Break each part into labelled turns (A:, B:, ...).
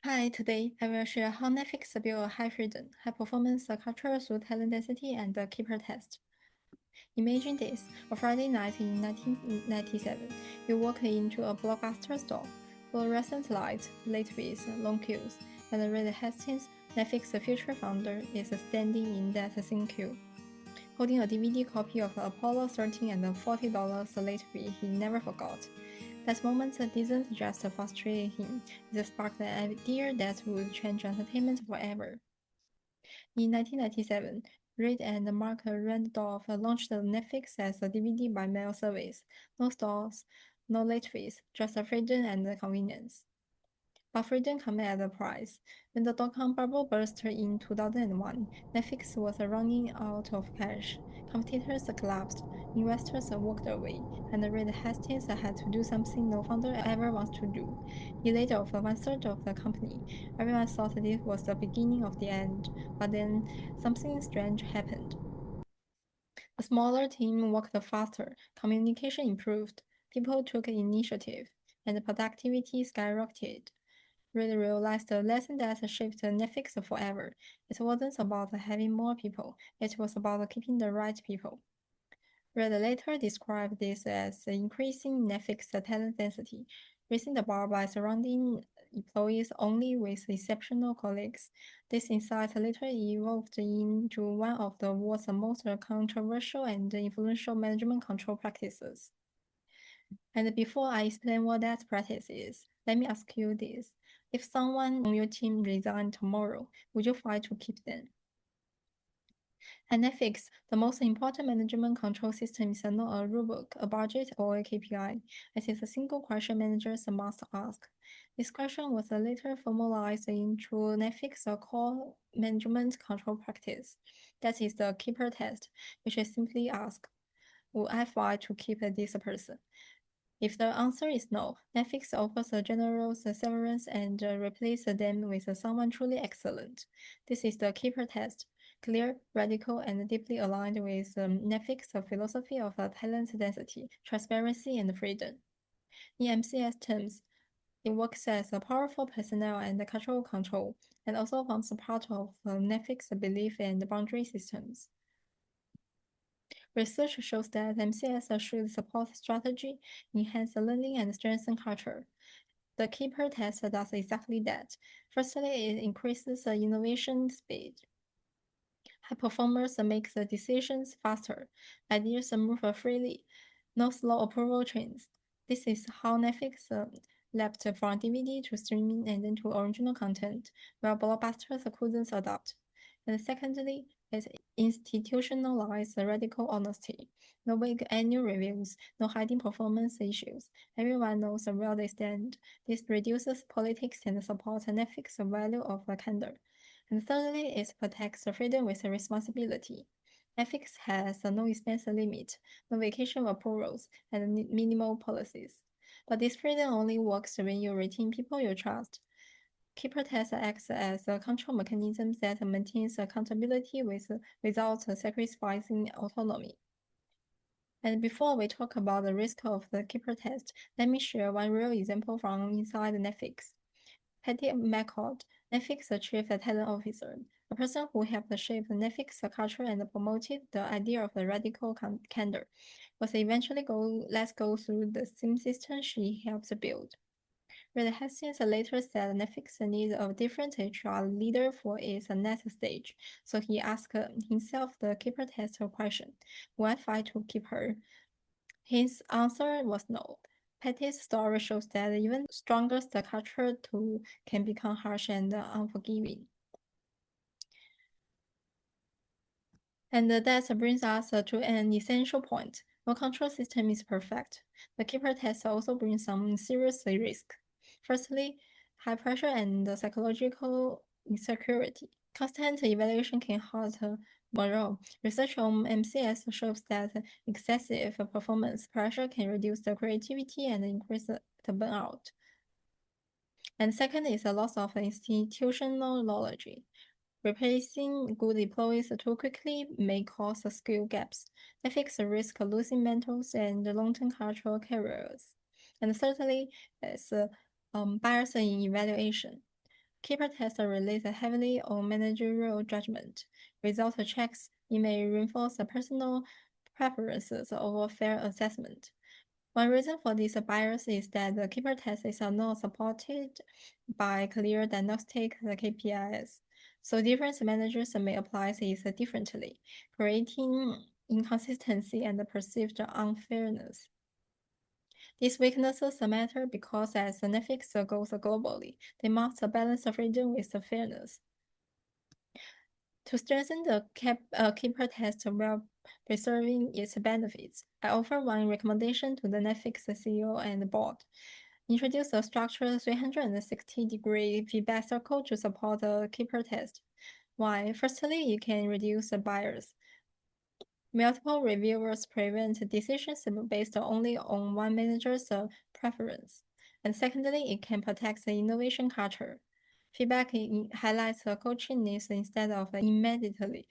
A: Hi, today I will share how Netflix built a high-freedom, high-performance culture through talent density and the keeper test. Imagine this, a Friday night in 1997. You walk into a blockbuster store. Fluorescent lights, late fees, long queues, and Reed Hastings, Netflix future founder, is standing in that same queue, holding a DVD copy of Apollo 13 and a $40 late fee he never forgot. That moment didn't just frustrate him, it sparked an idea that would change entertainment forever. In 1997, Reed and Mark Randolph launched Netflix as a DVD by mail service. No stores, no late fees, just freedom and convenience. But freedom comes at a price. When the dot-com bubble burst in 2001, Netflix was running out of cash. Competitors collapsed, investors walked away, and Reed Hastings had to do something no founder ever wants to do. He laid off one-third of the company. Everyone thought this was the beginning of the end, but then something strange happened. The smaller team worked faster, communication improved, people took initiative, and productivity skyrocketed. Reed realized the lesson that shaped Netflix forever. It wasn't about having more people, it was about keeping the right people. Reed later described this as increasing Netflix talent density, raising the bar by surrounding employees only with exceptional colleagues. This insight later evolved into one of the world's most controversial and influential management control practices. And before I explain what that practice is, let me ask you this. If someone on your team resigned tomorrow, would you fight to keep them? And ethics, the most important management control system is not a rulebook, a budget, or a KPI. It is a single question managers must ask. This question was later formalized into Netflix's core management control practice. That is the keeper test, which is simply ask, would I fight to keep this person? If the answer is no, Netflix offers a generous severance and replaces them with someone truly excellent. This is the keeper test, clear, radical, and deeply aligned with Netflix's philosophy of talent density, transparency, and freedom. In MCS terms, it works as a powerful personnel and cultural control, and also forms part of Netflix's belief and boundary systems. Research shows that MCS should support strategy, enhance learning, and strengthen culture. The Keeper test does exactly that. Firstly, it increases the innovation speed. High performers make the decisions faster. Ideas move freely. No slow approval trains. This is how Netflix leapt from DVD to streaming and then to original content, while blockbusters couldn't adapt. And secondly, it institutionalizes radical honesty. No vague annual reviews, no hiding performance issues. Everyone knows where they stand. This reduces politics and supports Netflix's value of candor. And thirdly, it protects the freedom with responsibility. Ethics has no expense limit, no vacation approvals, and minimal policies. But this freedom only works when you retain people you trust. Keeper test acts as a control mechanism that maintains accountability without sacrificing autonomy. And before we talk about the risk of the keeper test, let me share one real example from inside Netflix. Patty McCord, Netflix chief talent officer, a person who helped shape Netflix culture and promoted the idea of the radical candor, was eventually let go through the same system she helped build. Reed Hastings later said Netflix needs a different HR leader for its next stage, so he asked himself the keeper test question: Will I fight to keep her? His answer was no. Patty's story shows that even strongest culture too can become harsh and unforgiving. And that brings us to an essential point. No control system is perfect. The keeper test also brings some serious risk. Firstly, high pressure and psychological insecurity. Constant evaluation can hurt morale. Research on MCS shows that excessive performance pressure can reduce the creativity and increase the burnout. And second is a loss of institutional knowledge. Replacing good employees too quickly may cause skill gaps. Ethics risk losing mentors and long-term cultural careers. And thirdly, is bias in evaluation. Keeper tests rely heavily on managerial judgment. Result checks may reinforce personal preferences over fair assessment. One reason for this bias is that the keeper tests are not supported by clear diagnostic KPIs. So different managers may apply these differently, creating inconsistency and perceived unfairness. These weaknesses matter because as Netflix goes globally, they must balance freedom with fairness. To strengthen the keeper test while preserving its benefits, I offer one recommendation to the Netflix CEO and board. Introduce a structured 360-degree feedback circle to support the keeper test. Why? Firstly, you can reduce the bias. Multiple reviewers prevent decisions based only on one manager's preference. And secondly, it can protect the innovation culture. Feedback highlights the coaching needs instead of immediately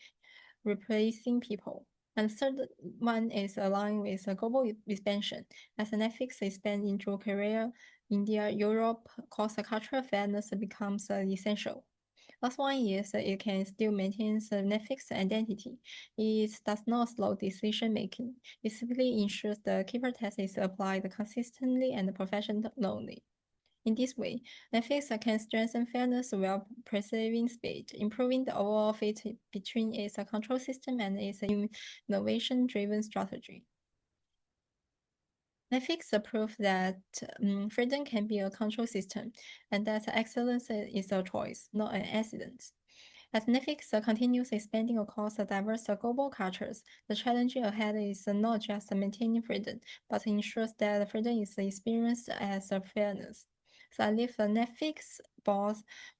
A: replacing people. And third one is aligned with global expansion. As Netflix expands into Korea, India, Europe, cross-cultural fairness becomes essential. Last one is it can still maintain the Netflix identity. It does not slow decision making. It simply ensures the keeper test is applied consistently and professionally. In this way, Netflix can strengthen fairness while preserving speed, improving the overall fit between its control system and its innovation-driven strategy. Netflix proved that freedom can be a control system and that excellence is a choice, not an accident. As Netflix continues expanding across diverse global cultures, the challenge ahead is not just maintaining freedom, but ensures that freedom is experienced as a fairness. So I leave the Netflix board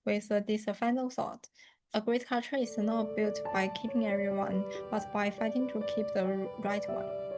A: with this final thought. A great culture is not built by keeping everyone, but by fighting to keep the right one.